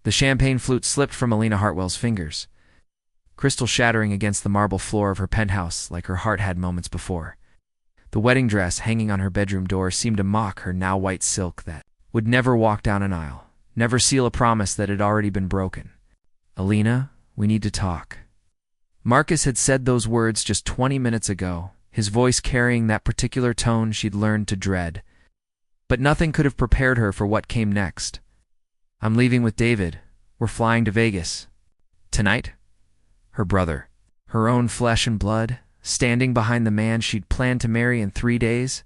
The champagne flute slipped from Elena Hartwell's fingers, crystal shattering against the marble floor of her penthouse like her heart had moments before. The wedding dress hanging on her bedroom door seemed to mock her now white silk that would never walk down an aisle, never seal a promise that had already been broken. "Elena, we need to talk." Marcus had said those words just 20 minutes ago, his voice carrying that particular tone she'd learned to dread. But nothing could have prepared her for what came next. "I'm leaving with David. We're flying to Vegas." Tonight? Her brother, her own flesh and blood, standing behind the man she'd planned to marry in 3 days,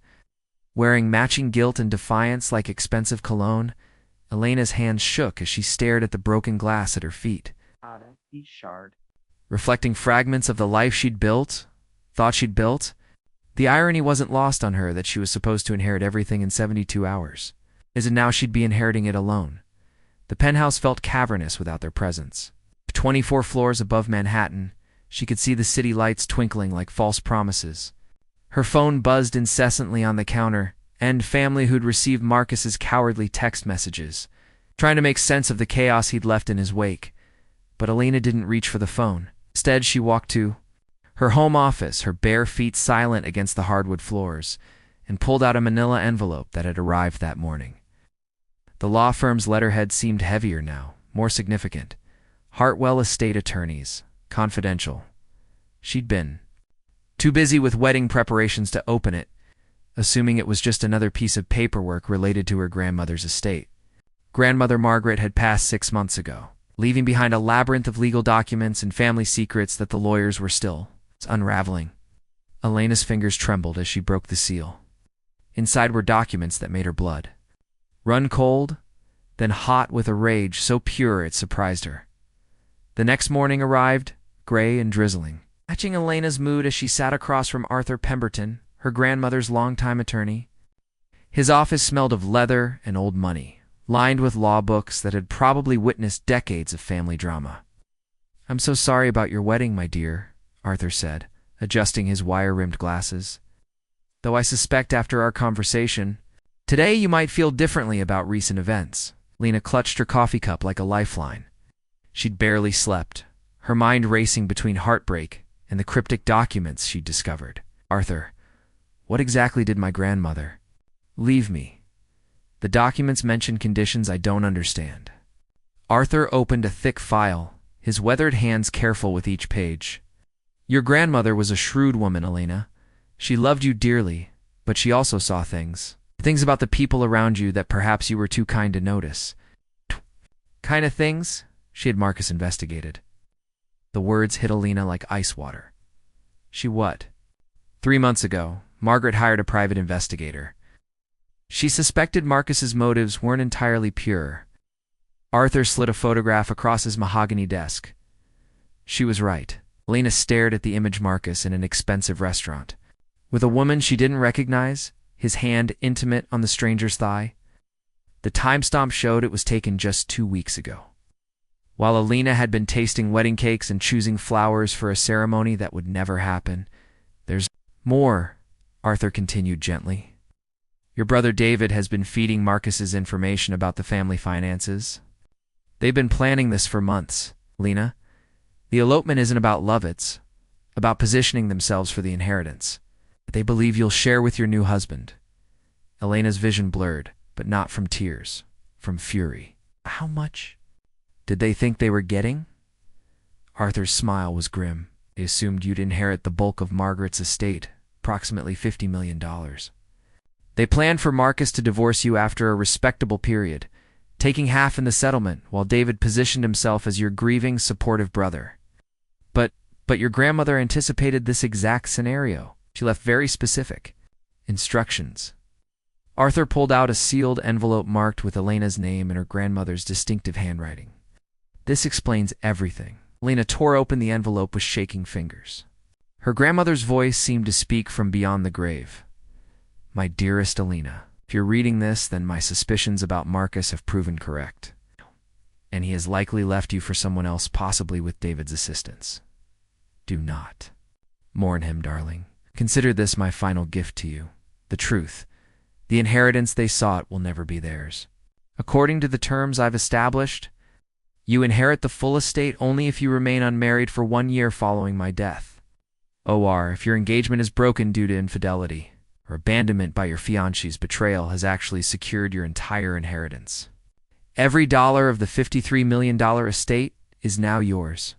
wearing matching guilt and defiance like expensive cologne. Elena's hands shook as she stared at the broken glass at her feet, reflecting fragments of the life she'd built, thought she'd built. The irony wasn't lost on her that she was supposed to inherit everything in 72 hours. As in now she'd be inheriting it alone. The penthouse felt cavernous without their presence. 24 floors above Manhattan, she could see the city lights twinkling like false promises. Her phone buzzed incessantly on the counter, and family who'd received Marcus's cowardly text messages, trying to make sense of the chaos he'd left in his wake. But Elena didn't reach for the phone. Instead, she walked to her home office, her bare feet silent against the hardwood floors, and pulled out a manila envelope that had arrived that morning. The law firm's letterhead seemed heavier now, more significant. Hartwell Estate Attorneys, confidential. She'd been too busy with wedding preparations to open it, assuming it was just another piece of paperwork related to her grandmother's estate. Grandmother Margaret had passed 6 months ago, leaving behind a labyrinth of legal documents and family secrets that the lawyers were still unraveling. Elena's fingers trembled as she broke the seal. Inside were documents that made her blood run cold, then hot with a rage so pure it surprised her. The next morning arrived, gray and drizzling, matching Elena's mood as she sat across from Arthur Pemberton, her grandmother's longtime attorney. His office smelled of leather and old money, lined with law books that had probably witnessed decades of family drama. "I'm so sorry about your wedding, my dear," Arthur said, adjusting his wire-rimmed glasses. "Though I suspect after our conversation, today you might feel differently about recent events." Lena clutched her coffee cup like a lifeline. She'd barely slept, her mind racing between heartbreak and the cryptic documents she'd discovered. "Arthur, what exactly did my grandmother leave me? The documents mention conditions I don't understand." Arthur opened a thick file, his weathered hands careful with each page. "Your grandmother was a shrewd woman, Elena. She loved you dearly, but she also saw things about the people around you that perhaps you were too kind to notice." "Kind of things?" she had Marcus investigated. The words hit Elena like ice water. "She what?" 3 months ago, Margaret hired a private investigator. She suspected Marcus's motives weren't entirely pure. Arthur slid a photograph across his mahogany desk. She was right. Elena stared at the image Marcus in an expensive restaurant, with a woman she didn't recognize, his hand intimate on the stranger's thigh. The timestamp showed it was taken just 2 weeks ago. While Elena had been tasting wedding cakes and choosing flowers for a ceremony that would never happen. "There's more," Arthur continued gently. "Your brother David has been feeding Marcus's information about the family finances. They've been planning this for months, Lena. The elopement isn't about love, it's about positioning themselves for the inheritance that they believe you'll share with your new husband." Elena's vision blurred, but not from tears, from fury. "How much did they think they were getting?" Arthur's smile was grim. "They assumed you'd inherit the bulk of Margaret's estate, approximately $50 million. They planned for Marcus to divorce you after a respectable period, taking half in the settlement while David positioned himself as your grieving, supportive brother. But your grandmother anticipated this exact scenario. She left very specific instructions." Arthur pulled out a sealed envelope marked with Elena's name and her grandmother's distinctive handwriting. "This explains everything." Elena tore open the envelope with shaking fingers. Her grandmother's voice seemed to speak from beyond the grave. "My dearest Elena, if you're reading this, then my suspicions about Marcus have proven correct. And he has likely left you for someone else, possibly with David's assistance. Do not mourn him, darling. Consider this my final gift to you. The truth. The inheritance they sought will never be theirs. According to the terms I've established, You inherit the full estate only if you remain unmarried for 1 year following my death. Or if your engagement is broken due to infidelity, or abandonment by your fiancé's betrayal has actually secured your entire inheritance. Every dollar of the $53 million estate is now yours.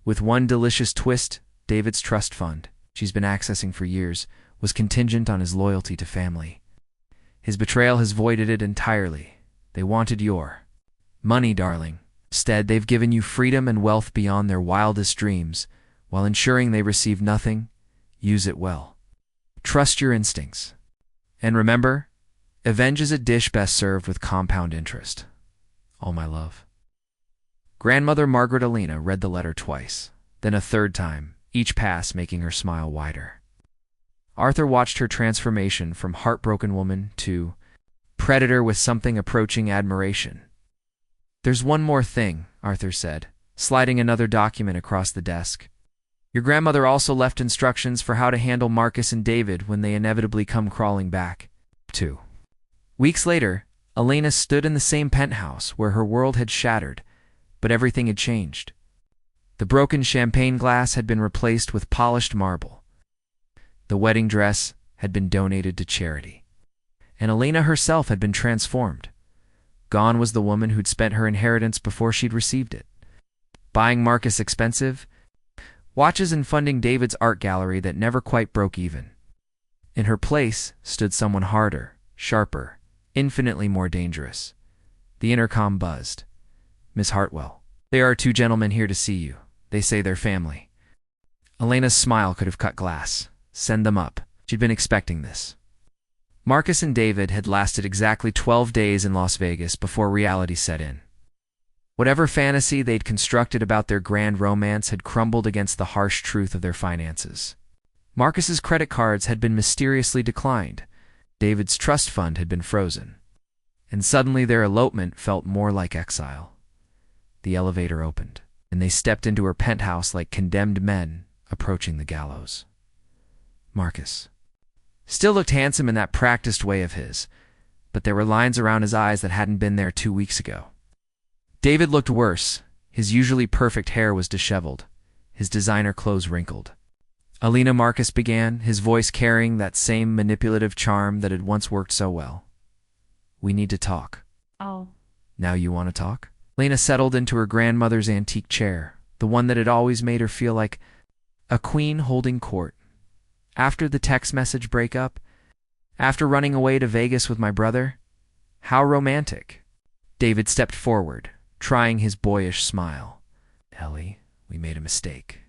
With one delicious twist, David's trust fund, she's been accessing for years, was contingent on his loyalty to family. His betrayal has voided it entirely. They wanted your money, darling. Instead, they've given you freedom and wealth beyond their wildest dreams, while ensuring they receive nothing. Use it well. Trust your instincts. And remember, revenge is a dish best served with compound interest. All my love. Grandmother Margaret Elena read the letter twice, then a third time, each pass making her smile wider. Arthur watched her transformation from heartbroken woman to predator with something approaching admiration. There's one more thing, Arthur said, sliding another document across the desk. Your grandmother also left instructions for how to handle Marcus and David when they inevitably come crawling back. 2 weeks later, Elena stood in the same penthouse where her world had shattered, but everything had changed. The broken champagne glass had been replaced with polished marble. The wedding dress had been donated to charity. And Elena herself had been transformed. Gone was the woman who'd spent her inheritance before she'd received it, buying Marcus expensive watches and funding David's art gallery that never quite broke even. In her place stood someone harder, sharper, infinitely more dangerous. The intercom buzzed. Miss Hartwell. There are 2 gentlemen here to see you. They say they're family. Elena's smile could have cut glass. Send them up. She'd been expecting this. Marcus and David had lasted exactly 12 days in Las Vegas before reality set in. Whatever fantasy they'd constructed about their grand romance had crumbled against the harsh truth of their finances. Marcus's credit cards had been mysteriously declined. David's trust fund had been frozen. And suddenly their elopement felt more like exile. The elevator opened, and they stepped into her penthouse like condemned men approaching the gallows. Marcus still looked handsome in that practiced way of his, but there were lines around his eyes that hadn't been there 2 weeks ago. David looked worse. His usually perfect hair was disheveled, his designer clothes wrinkled. Elena, Marcus began, his voice carrying that same manipulative charm that had once worked so well. We need to talk. Oh. Now you want to talk? Elena settled into her grandmother's antique chair, the one that had always made her feel like a queen holding court. After the text message breakup, after running away to Vegas with my brother, how romantic. David stepped forward, trying his boyish smile. Ellie, we made a mistake.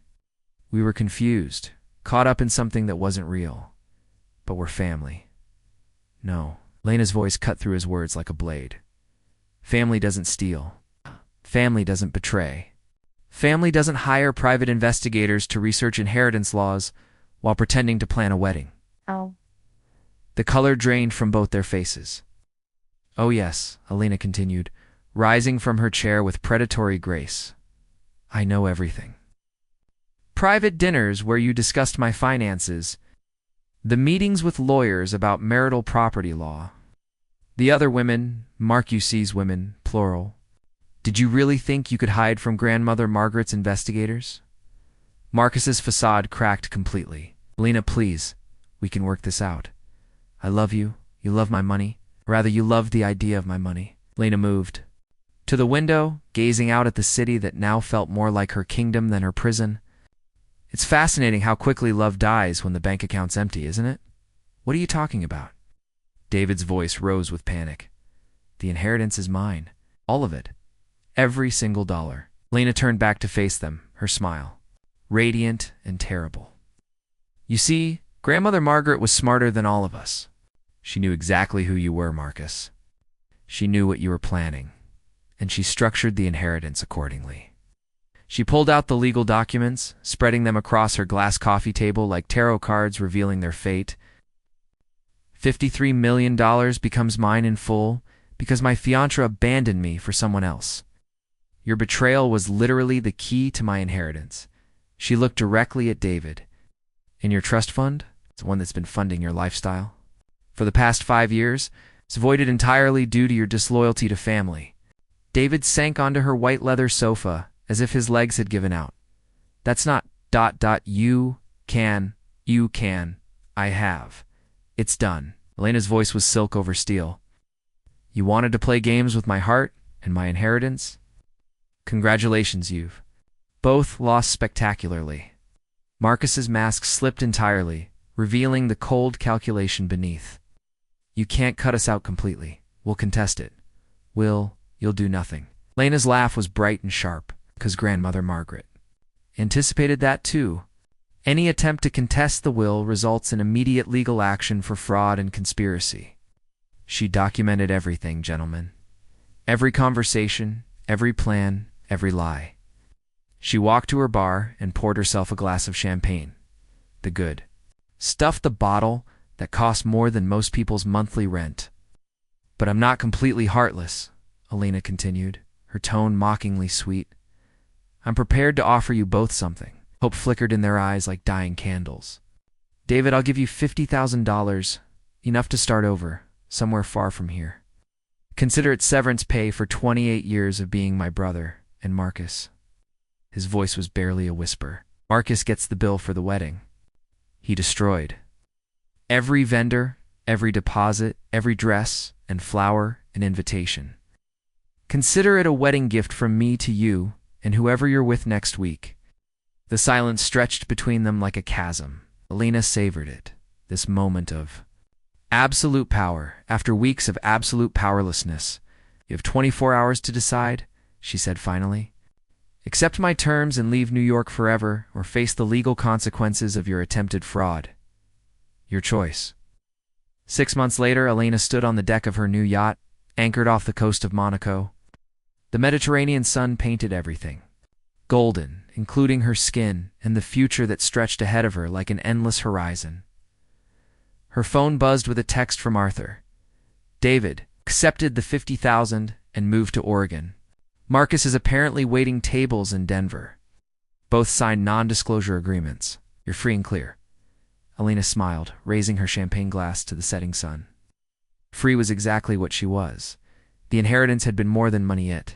We were confused, caught up in something that wasn't real. But we're family. No. Elena's voice cut through his words like a blade. Family doesn't steal. Family doesn't betray. Family doesn't hire private investigators to research inheritance laws while pretending to plan a wedding. Oh. The color drained from both their faces. Oh yes, Elena continued, rising from her chair with predatory grace. I know everything. Private dinners where you discussed my finances, the meetings with lawyers about marital property law, the other women, Marcus's women, plural. Did you really think you could hide from Grandmother Margaret's investigators? Marcus's facade cracked completely. Elena, please, we can work this out. I love you. You love my money. Or rather, you love the idea of my money. Elena moved to the window, gazing out at the city that now felt more like her kingdom than her prison. It's fascinating how quickly love dies when the bank account's empty, isn't it? What are you talking about? David's voice rose with panic. The inheritance is mine. All of it. Every single dollar. Elena turned back to face them, her smile radiant and terrible. You see, Grandmother Margaret was smarter than all of us. She knew exactly who you were, Marcus. She knew what you were planning, and she structured the inheritance accordingly. She pulled out the legal documents, spreading them across her glass coffee table like tarot cards revealing their fate. $53 million becomes mine in full because my fiancé abandoned me for someone else. Your betrayal was literally the key to my inheritance. She looked directly at David. In your trust fund, it's the one that's been funding your lifestyle. For the past 5 years, it's voided entirely due to your disloyalty to family. David sank onto her white leather sofa as if his legs had given out. That's not ... You can, I have. It's done. Elena's voice was silk over steel. You wanted to play games with my heart and my inheritance? Congratulations, you've both lost spectacularly. Marcus's mask slipped entirely, revealing the cold calculation beneath. You can't cut us out completely. We'll contest it. You'll do nothing. Elena's laugh was bright and sharp, because Grandmother Margaret anticipated that too. Any attempt to contest the will results in immediate legal action for fraud and conspiracy. She documented everything, gentlemen. Every conversation, every plan, every lie. She walked to her bar and poured herself a glass of champagne. The good stuff, the bottle that cost more than most people's monthly rent. But I'm not completely heartless, Elena continued, her tone mockingly sweet. I'm prepared to offer you both something. Hope flickered in their eyes like dying candles. David, I'll give you $50,000, enough to start over, somewhere far from here. Consider it severance pay for 28 years of being my brother. And Marcus. His voice was barely a whisper. Marcus gets the bill for the wedding. He destroyed every vendor, every deposit, every dress and flower and invitation. Consider it a wedding gift from me to you and whoever you're with next week. The silence stretched between them like a chasm. Elena savored it, this moment of absolute power after weeks of absolute powerlessness. You have 24 hours to decide, she said finally. Accept my terms and leave New York forever, or face the legal consequences of your attempted fraud. Your choice. 6 months later, Elena stood on the deck of her new yacht, anchored off the coast of Monaco. The Mediterranean sun painted everything golden, including her skin and the future that stretched ahead of her like an endless horizon. Her phone buzzed with a text from Arthur. David accepted the $50,000 and moved to Oregon. Marcus is apparently waiting tables in Denver. Both signed non-disclosure agreements. You're free and clear. Elena smiled, raising her champagne glass to the setting sun. Free was exactly what she was. The inheritance had been more than money, it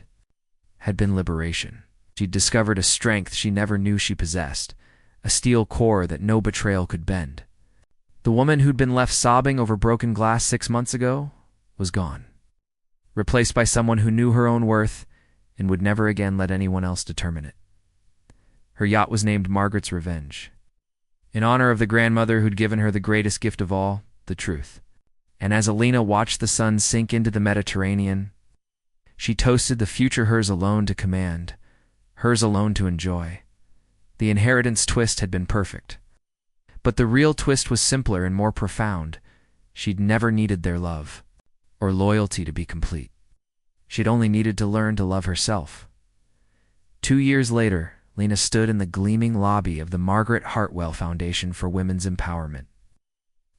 had been liberation. She'd discovered a strength she never knew she possessed, a steel core that no betrayal could bend. The woman who'd been left sobbing over broken glass 6 months ago was gone, replaced by someone who knew her own worth and would never again let anyone else determine it. Her yacht was named Margaret's Revenge, in honor of the grandmother who'd given her the greatest gift of all, the truth. And as Elena watched the sun sink into the Mediterranean, she toasted the future hers alone to command, hers alone to enjoy. The inheritance twist had been perfect. But the real twist was simpler and more profound. She'd never needed their love or loyalty to be complete. She'd only needed to learn to love herself. 2 years later, Lena stood in the gleaming lobby of the Margaret Hartwell Foundation for Women's Empowerment,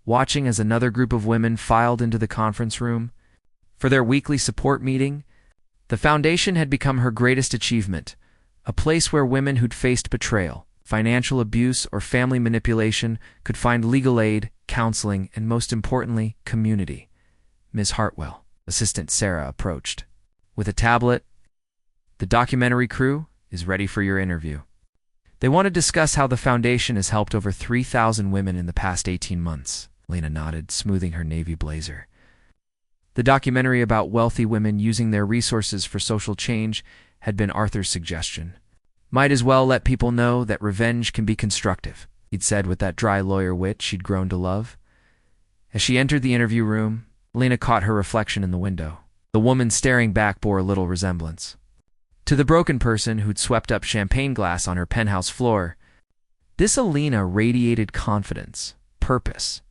watching as another group of women filed into the conference room. For their weekly support meeting, the foundation had become her greatest achievement, a place where women who'd faced betrayal, financial abuse, or family manipulation could find legal aid, counseling, and most importantly, community. Ms. Hartwell, Assistant Sarah, approached. With a tablet, the documentary crew is ready for your interview. They want to discuss how the foundation has helped over 3,000 women in the past 18 months. Lena nodded, smoothing her navy blazer. The documentary about wealthy women using their resources for social change had been Arthur's suggestion. Might as well let people know that revenge can be constructive, he'd said with that dry lawyer wit she'd grown to love. As she entered the interview room, Lena caught her reflection in the window. The woman staring back bore little resemblance to the broken person who'd swept up champagne glass on her penthouse floor. This Elena radiated confidence, purpose,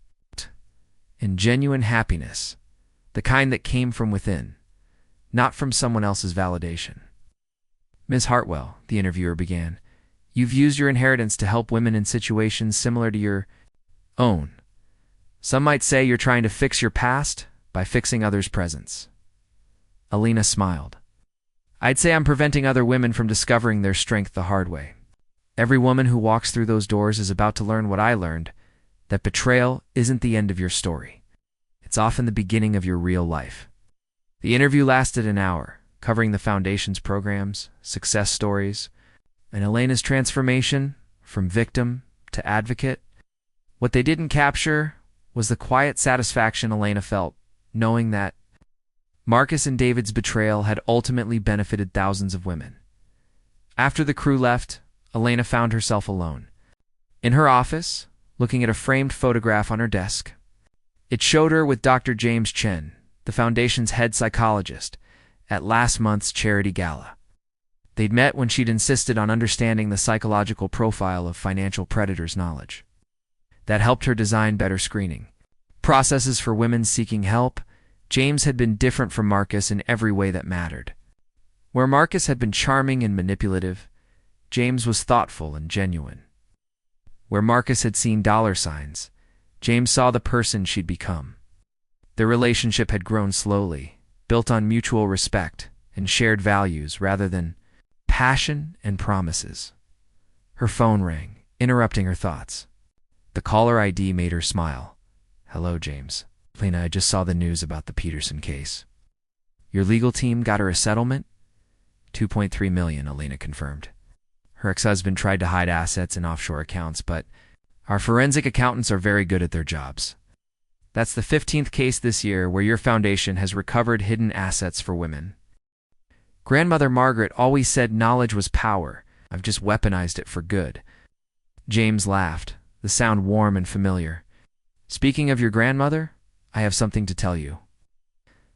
and genuine happiness, the kind that came from within, not from someone else's validation. Ms. Hartwell, the interviewer began, you've used your inheritance to help women in situations similar to your own. Some might say you're trying to fix your past by fixing others' presents. Elena smiled. I'd say I'm preventing other women from discovering their strength the hard way. Every woman who walks through those doors is about to learn what I learned, that betrayal isn't the end of your story. It's often the beginning of your real life. The interview lasted an hour, covering the Foundation's programs, success stories, and Elena's transformation from victim to advocate. What they didn't capture was the quiet satisfaction Elena felt, knowing that Marcus and David's betrayal had ultimately benefited thousands of women. After the crew left, Elena found herself alone. In her office, looking at a framed photograph on her desk. It showed her with Dr. James Chen, the Foundation's head psychologist, at last month's charity gala. They'd met when she'd insisted on understanding the psychological profile of financial predators' knowledge. That helped her design better screening processes for women seeking help. James had been different from Marcus in every way that mattered. Where Marcus had been charming and manipulative, James was thoughtful and genuine. Where Marcus had seen dollar signs, James saw the person she'd become. Their relationship had grown slowly, built on mutual respect and shared values rather than passion and promises. Her phone rang, interrupting her thoughts. The caller ID made her smile. "Hello, James. Elena, I just saw the news about the Peterson case. Your legal team got her a settlement?" $2.3 million, Elena confirmed. Her ex-husband tried to hide assets in offshore accounts, but our forensic accountants are very good at their jobs. That's the 15th case this year where your foundation has recovered hidden assets for women. Grandmother Margaret always said knowledge was power. I've just weaponized it for good. James laughed, the sound warm and familiar. Speaking of your grandmother, I have something to tell you.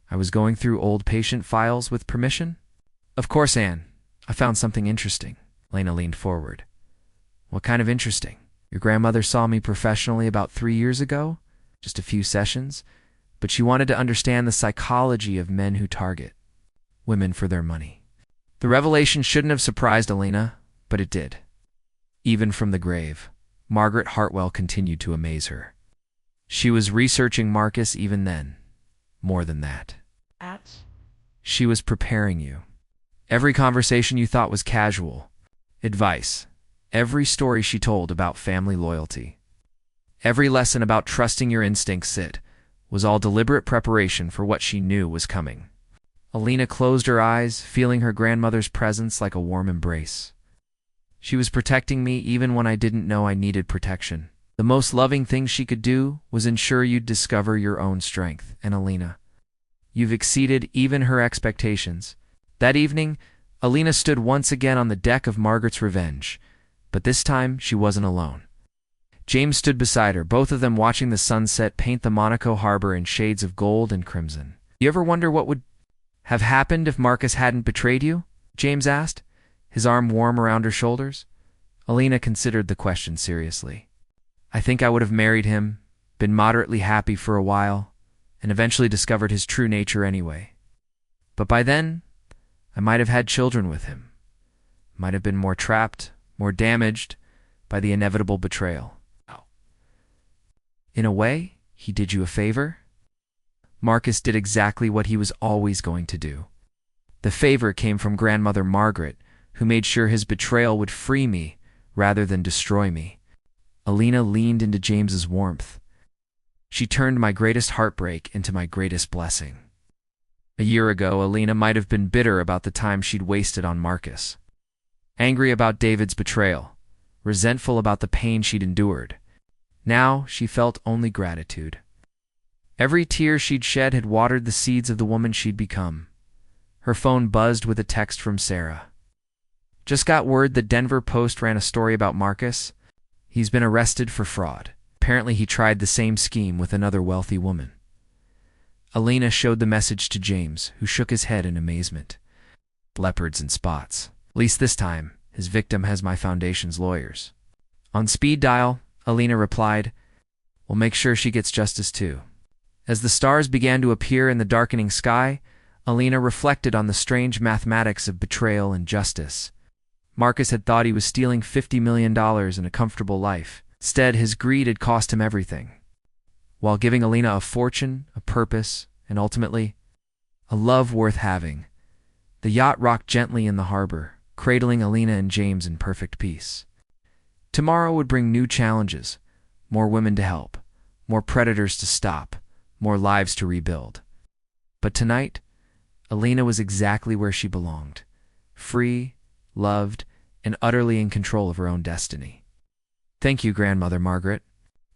I was going through old patient files with permission. Of course, Anne. I found something interesting. Elena leaned forward. What kind of interesting? Your grandmother saw me professionally about 3 years ago, just a few sessions, but she wanted to understand the psychology of men who target women for their money. The revelation shouldn't have surprised Elena, but it did. Even from the grave, Margaret Hartwell continued to amaze her. She was researching Marcus even then. More than that. She was preparing you. Every conversation you thought was casual. Advice. Every story she told about family loyalty. Every lesson about trusting your instincts was all deliberate preparation for what she knew was coming. Elena closed her eyes, feeling her grandmother's presence like a warm embrace. She was protecting me even when I didn't know I needed protection. The most loving thing she could do was ensure you'd discover your own strength. And Elena, you've exceeded even her expectations. That evening, Elena stood once again on the deck of Margaret's Revenge, but this time she wasn't alone. James stood beside her, both of them watching the sunset paint the Monaco harbor in shades of gold and crimson. You ever wonder what would have happened if Marcus hadn't betrayed you? James asked, his arm warm around her shoulders. Elena considered the question seriously. I think I would have married him, been moderately happy for a while, and eventually discovered his true nature anyway. But by then, I might have had children with him. Might have been more trapped, more damaged by the inevitable betrayal. In a way, he did you a favor. Marcus did exactly what he was always going to do. The favor came from Grandmother Margaret, who made sure his betrayal would free me rather than destroy me. Elena leaned into James's warmth. She turned my greatest heartbreak into my greatest blessing. A year ago, Elena might have been bitter about the time she'd wasted on Marcus. Angry about David's betrayal, resentful about the pain she'd endured. Now she felt only gratitude. Every tear she'd shed had watered the seeds of the woman she'd become. Her phone buzzed with a text from Sarah. Just got word the Denver Post ran a story about Marcus. He's been arrested for fraud. Apparently he tried the same scheme with another wealthy woman. Elena showed the message to James, who shook his head in amazement. Leopards and spots. At least this time, his victim has my foundation's lawyers. On speed dial, Elena replied, We'll make sure she gets justice too. As the stars began to appear in the darkening sky, Elena reflected on the strange mathematics of betrayal and justice. Marcus had thought he was stealing $50 million and a comfortable life. Instead, his greed had cost him everything, while giving Elena a fortune, a purpose, and ultimately, a love worth having. The yacht rocked gently in the harbor, cradling Elena and James in perfect peace. Tomorrow would bring new challenges, more women to help, more predators to stop, more lives to rebuild. But tonight, Elena was exactly where she belonged, free, loved, and utterly in control of her own destiny. "Thank you, Grandmother Margaret,"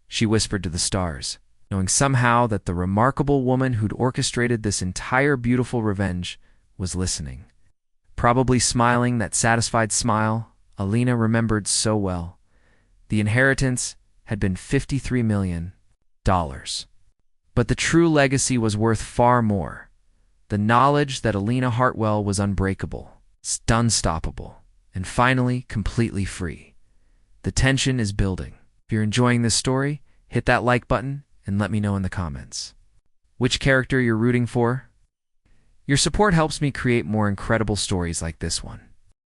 she whispered to the stars, knowing somehow that the remarkable woman who'd orchestrated this entire beautiful revenge was listening. Probably smiling that satisfied smile Elena remembered so well. The inheritance had been $53 million. But the true legacy was worth far more. The knowledge that Elena Hartwell was unbreakable, unstoppable, and finally completely free. The tension is building. If you're enjoying this story, hit that like button and let me know in the comments which character you're rooting for. Your support helps me create more incredible stories like this one.